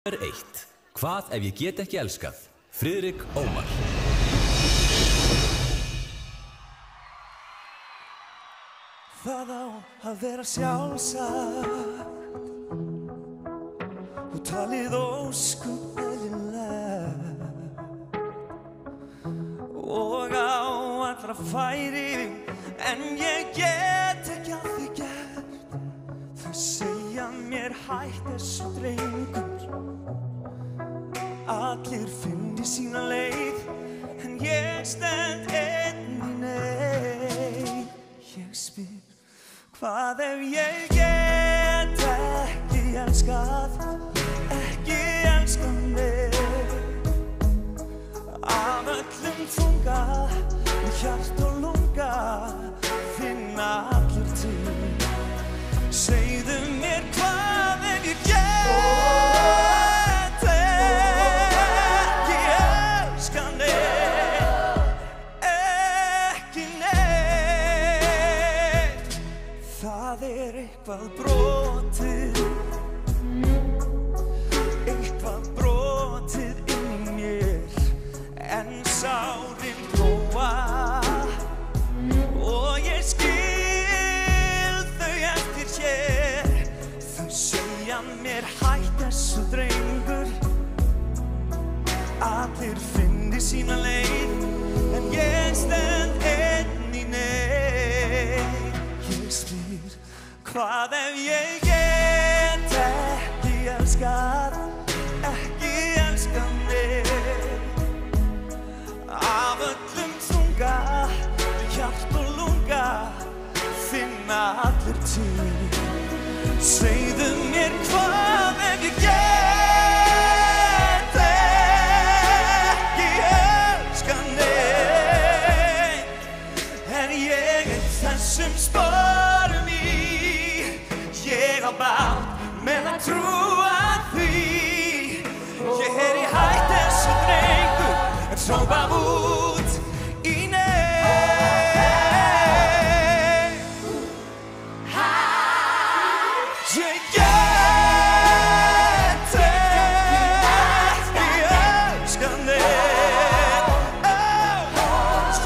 Númer 1. Hvað ef ég get ekki elskað? Friðrik Ómar. Það á að vera sjálfsagt og talið ósköp eðlilega og á allra færi, en ég get ekki að því gert. Þau segja mér hætt þessu drengur, allir finni sína leið, en ég stend einn í neyð. Ég spyr, hvað ef ég get ekki elskað mig? Af öllum þunga, hjart og lunga, finna allir til. Segðu mér, hvað ef ég get ekki elskað mig? Ekki neitt. Það eitthvað brotið, inn í mér, en sárin gróa og ég skil þau eftir hér. Þau segja mér hætt þessu drengur, allir finni sína leið, en ég stend einn í neyð. Ég spyr, hvað ef ég get ekki elskað mig? Af öllum þunga, hjart og lunga, finna allir til. Segðu mér, hvað ef ég get ekki elskað mig? En ég þessum sporum í, ég á bágt með að trúa því. Ég í hætt þessu drengur, en hrópa út í neyð. Ég get ekki elskað mig.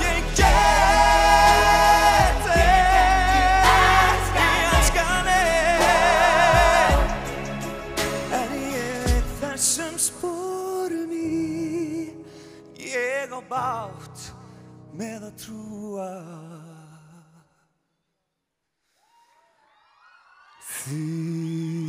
Ég get ekki elskað mig. En ég þessum sporum í, ég á bágt með að trúa því.